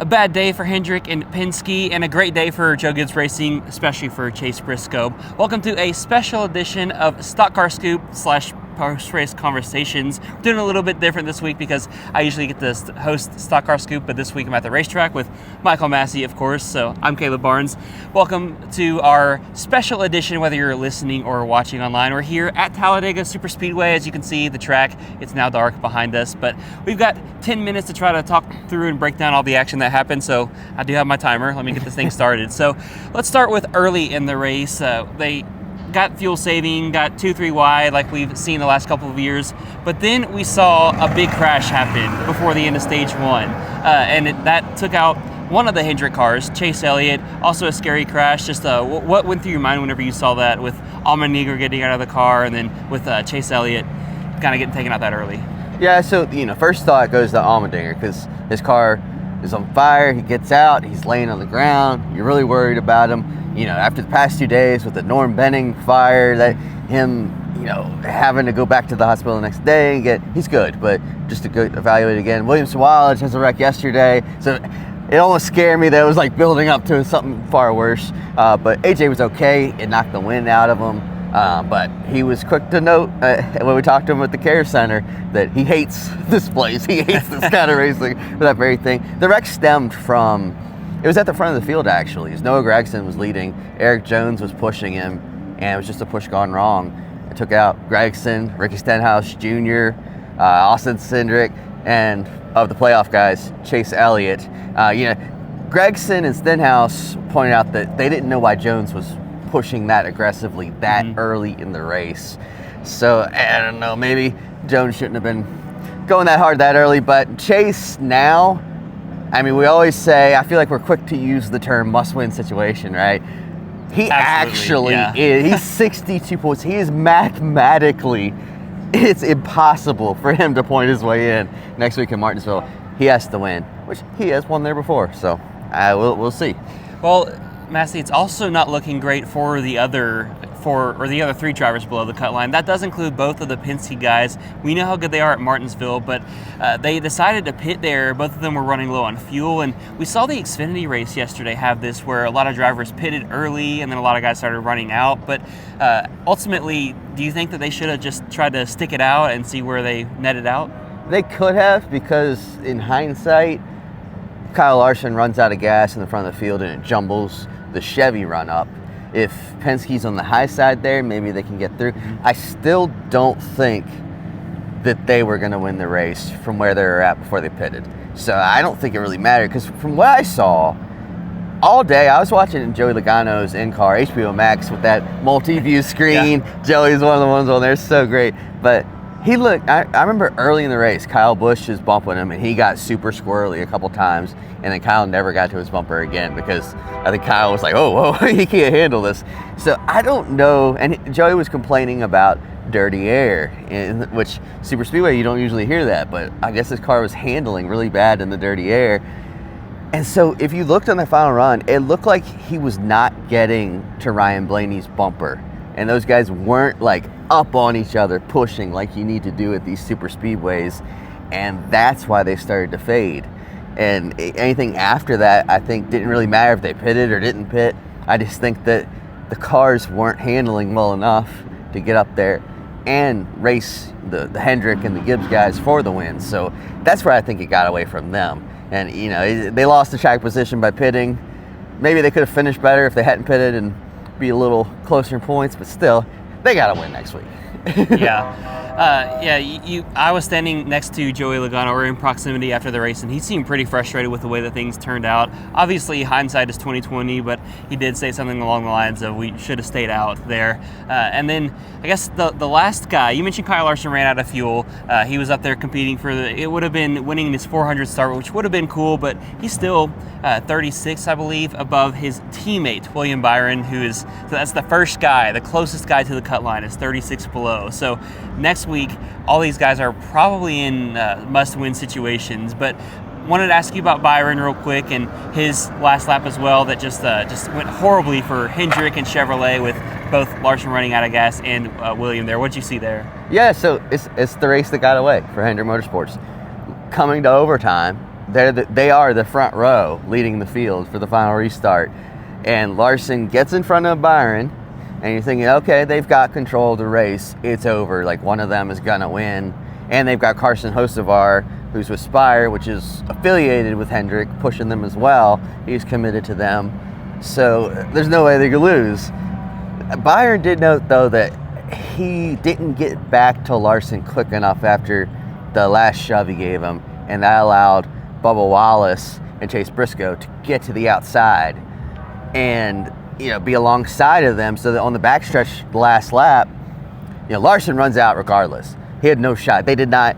A bad day for Hendrick and Penske, and a great day for Joe Gibbs Racing, especially for Chase Briscoe. Welcome to a special edition of Stock Car Scoop / post-race conversations. We're doing a little bit different this week because I usually get to host Stock Car Scoop, but this week I'm at the racetrack with Michael Massie, of course. So I'm Caleb Barnes. Welcome to our special edition, whether you're listening or watching online. We're here at Talladega Superspeedway. As you can see, the track, it's now dark behind us, but we've got 10 minutes to try to talk through and break down all the action that happened. So I do have my timer. Let me get this thing started. So let's start with early in the race. They got fuel saving, got 2-3 wide like we've seen the last couple of years, but then we saw a big crash happen before the end of stage one, and that took out one of the Hendrick cars, Chase Elliott. Also a scary crash. Just what went through your mind whenever you saw that, with Allmendinger getting out of the car and then with Chase Elliott kind of getting taken out that early? Yeah, so first thought goes to Allmendinger because his car is on fire. He gets out, he's laying on the ground. You're really worried about him. After the past 2 days with the Norm Benning fire, that him, having to go back to the hospital the next day and he's good, but just to go evaluate again. Williams Sawalage has a wreck yesterday, so it almost scared me that it was like building up to something far worse. But AJ was okay. It knocked the wind out of him. But he was quick to note when we talked to him at the care center that he hates this place. He hates this kind of racing for that very thing. The wreck stemmed from, it was at the front of the field actually. As Noah Gragson was leading, Eric Jones was pushing him, and it was just a push gone wrong. It took out Gragson, Ricky Stenhouse Jr., Austin Cindric, and of the playoff guys, Chase Elliott. Gragson and Stenhouse pointed out that they didn't know why Jones was pushing that aggressively that early in the race. So I don't know, maybe Jones shouldn't have been going that hard that early, but Chase now, we always say, I feel like we're quick to use the term must-win situation, right? He actually is. He's 62 points. He is mathematically, it's impossible for him to point his way in next week in Martinsville. He has to win, which he has won there before, so we'll see. Well, Massie, it's also not looking great for the other three drivers below the cut line. That does include both of the Penske guys. We know how good they are at Martinsville, but they decided to pit there. Both of them were running low on fuel, and we saw the Xfinity race yesterday have this where a lot of drivers pitted early and then a lot of guys started running out. But ultimately, do you think that they should have just tried to stick it out and see where they netted out? They could have, because in hindsight, Kyle Larson runs out of gas in the front of the field and it jumbles the Chevy run up. If Penske's on the high side there, maybe they can get through. I still don't think that they were going to win the race from where they were at before they pitted. So I don't think it really mattered, because from what I saw all day, I was watching Joey Logano's in-car HBO Max with that multi-view screen. Yeah. Joey's one of the ones on there, so great. But he looked, I remember early in the race, Kyle Busch is bumping him, and he got super squirrely a couple times, and then Kyle never got to his bumper again because I think Kyle was like, oh, he can't handle this. So I don't know, and Joey was complaining about dirty air, which Super Speedway, you don't usually hear that, but I guess his car was handling really bad in the dirty air. And so if you looked on the final run, it looked like he was not getting to Ryan Blaney's bumper. And those guys weren't like up on each other, pushing like you need to do at these super speedways. And that's why they started to fade. And anything after that, I think, didn't really matter if they pitted or didn't pit. I just think that the cars weren't handling well enough to get up there and race the Hendrick and the Gibbs guys for the win. So that's where I think it got away from them. And, they lost the track position by pitting. Maybe they could have finished better if they hadn't pitted and be a little closer in points, but still, they got to win next week. I was standing next to Joey Logano, or in proximity after the race, and he seemed pretty frustrated with the way that things turned out. Obviously, hindsight is 20/20, but he did say something along the lines of we should have stayed out there. And then I guess the last guy, you mentioned Kyle Larson ran out of fuel. He was up there competing for it would have been winning his 400 start, which would have been cool, but he's still 36, I believe, above his teammate, William Byron, so that's the first guy, the closest guy to the cut line is 36 below. So next week, all these guys are probably in must-win situations, but wanted to ask you about Byron real quick and his last lap as well that just went horribly for Hendrick and Chevrolet, with both Larson running out of gas and William there. What'd you see there? Yeah, so it's the race that got away for Hendrick Motorsports. Coming to overtime, they are the front row leading the field for the final restart. And Larson gets in front of Byron, and you're thinking, okay, they've got control of the race. It's over. Like, one of them is going to win. And they've got Carson Hocevar, who's with Spire, which is affiliated with Hendrick, pushing them as well. He's committed to them. So there's no way they could lose. Byron did note, though, that he didn't get back to Larson quick enough after the last shove he gave him, and that allowed Bubba Wallace and Chase Briscoe to get to the outside and, you know, be alongside of them, so that on the backstretch, the last lap, you know, Larson runs out regardless. He had no shot. They did not.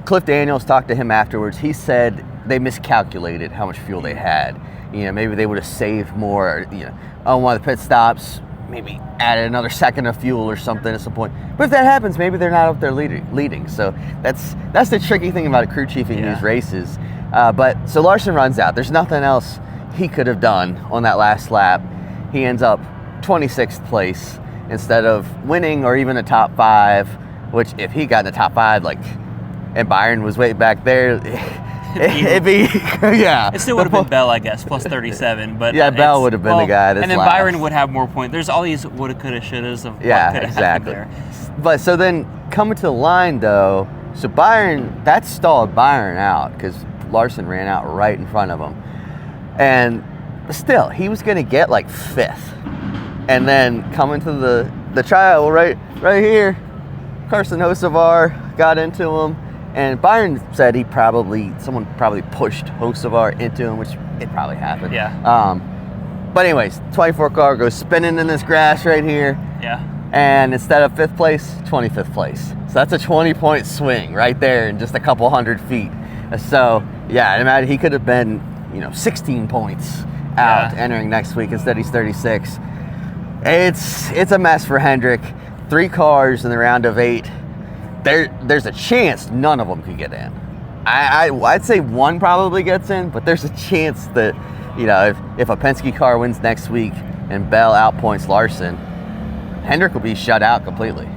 Cliff Daniels talked to him afterwards. He said they miscalculated how much fuel they had. You know, maybe they would have saved more, you know, on one of the pit stops, maybe added another second of fuel or something at some point. But if that happens, maybe they're not up there leading. So that's the tricky thing about a crew chief in these races. But so Larson runs out. There's nothing else he could have done on that last lap. He ends up 26th place instead of winning or even a top 5, which if he got in the top 5, like, and Byron was way back there, it'd be, yeah. It still would have been Bell, I guess, plus 37. But yeah, Bell would have been the guy that's and then last. Byron would have more points. There's all these woulda, coulda, shouldas of what could have exactly. happened there. But so then coming to the line, though, so Byron, that stalled Byron out because Larson ran out right in front of him. And still, he was going to get like 5th. And then coming to the trial right here, Carson Hocevar got into him. And Byron said someone probably pushed Hocevar into him, which it probably happened. Yeah. But anyways, 24 car goes spinning in this grass right here. Yeah. And instead of 5th place, 25th place. So that's a 20-point swing right there in just a couple hundred feet. So yeah, imagine he could have been, 16 points out entering next week. Instead he's 36. It's a mess for Hendrick. 3 cars in the round of 8. There's a chance none of them could get in. I'd say one probably gets in, but there's a chance that, if a Penske car wins next week and Bell outpoints Larson, Hendrick will be shut out completely.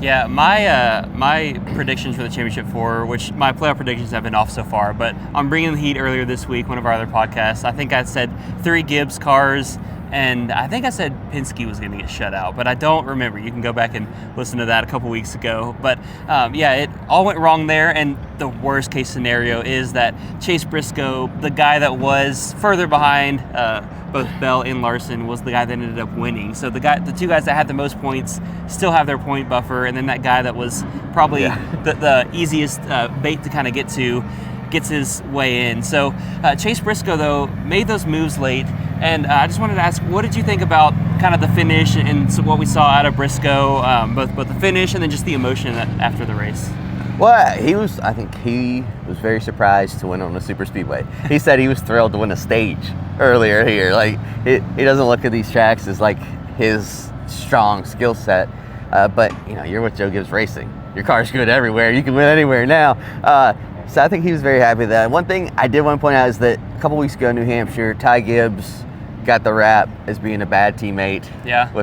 Yeah, my predictions for the championship 4, which my playoff predictions have been off so far, but I'm bringing the heat earlier this week, one of our other podcasts. I think I said 3 Gibbs cars, and I think I said Penske was going to get shut out, but I don't remember. You can go back and listen to that a couple weeks ago. But it all went wrong there, and the worst case scenario is that Chase Briscoe, the guy that was further behind both Bell and Larson, was the guy that ended up winning. So the 2 guys that had the most points still have their point buffer, and then that guy that was probably the easiest bait to kind of get to gets his way in. So Chase Briscoe, though, made those moves late, and I just wanted to ask, what did you think about kind of the finish and what we saw out of Briscoe, both the finish and then just the emotion after the race? Well, I think he was very surprised to win on the Superspeedway. He said he was thrilled to win a stage earlier here. Like, he doesn't look at these tracks as like his strong skill set, but you're with Joe Gibbs Racing. Your car's good everywhere. You can win anywhere now. So I think he was very happy with that. One thing I did want to point out is that a couple weeks ago in New Hampshire, Ty Gibbs got the rap as being a bad teammate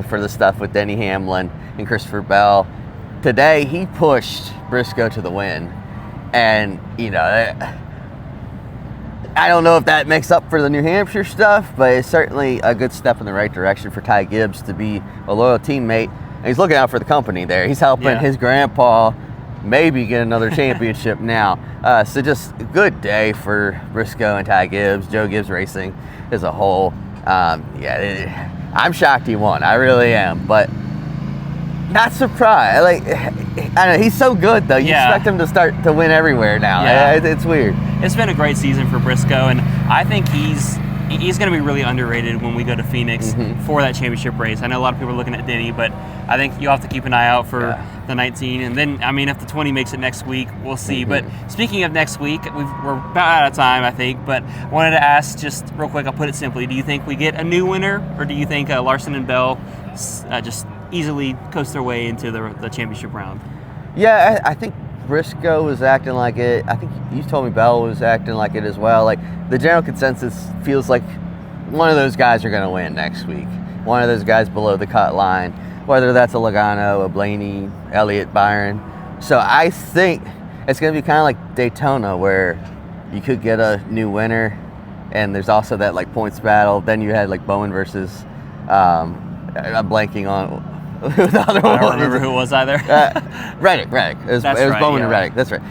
for the stuff with Denny Hamlin and Christopher Bell. Today, he pushed Briscoe to the win. And, I don't know if that makes up for the New Hampshire stuff, but it's certainly a good step in the right direction for Ty Gibbs to be a loyal teammate. And he's looking out for the company there. He's helping his grandpa maybe get another championship now. So just a good day for Briscoe and Ty Gibbs, Joe Gibbs Racing as a whole. I'm shocked he won. I really am. But not surprised. I don't know, he's so good, though. You expect him to start to win everywhere now. Yeah. It's weird. It's been a great season for Briscoe, and I think he's going to be really underrated when we go to Phoenix for that championship race. I know a lot of people are looking at Denny, but I think you'll have to keep an eye out for the 19. And then, if the 20 makes it next week, we'll see. But speaking of next week, we're about out of time, I think. But I wanted to ask just real quick, I'll put it simply, do you think we get a new winner, or do you think Larson and Bell just easily coast their way into the championship round? Yeah, I think Briscoe was acting like it. I think you told me Bell was acting like it as well. Like, the general consensus feels like one of those guys are going to win next week. One of those guys below the cut line, whether that's a Logano, a Blaney, Elliott, Byron. So I think it's going to be kind of like Daytona, where you could get a new winner, and there's also that like points battle. Then you had like Bowman versus I'm blanking on the other one. I don't remember who it was either. Reddick. It was Bowman and Reddick. That's right.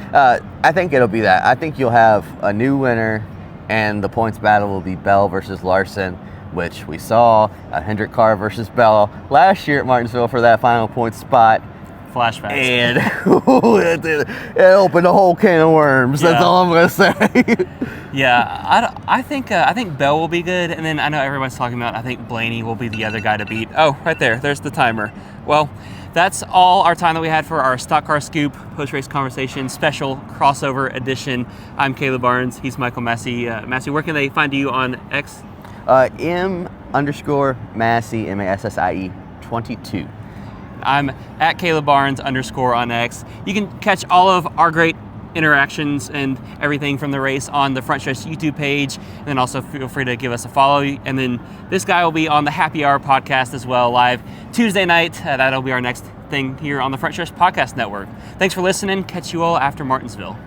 I think it'll be that. I think you'll have a new winner, and the points battle will be Bell versus Larson, which we saw a Hendrick car versus Bell last year at Martinsville for that final point spot. Flashbacks. And it opened a whole can of worms. That's all I'm going to say. Yeah, I think Bell will be good, and then I know everyone's talking about, I think Blaney will be the other guy to beat. Oh, right there's the timer. Well, that's all our time that we had for our Stock Car Scoop post-race conversation special crossover edition. I'm Caleb Barnes. He's Michael Massie. Massie, where can they find you on X? M_Massie, MASSIE 22. I'm at Caleb Barnes _ on X. You can catch all of our great interactions and everything from the race on the Frontstretch YouTube page, and then also feel free to give us a follow. And then this guy will be on the Happy Hour podcast as well, live Tuesday night. That'll be our next thing here on the Frontstretch Podcast Network. Thanks for listening. Catch you all after Martinsville.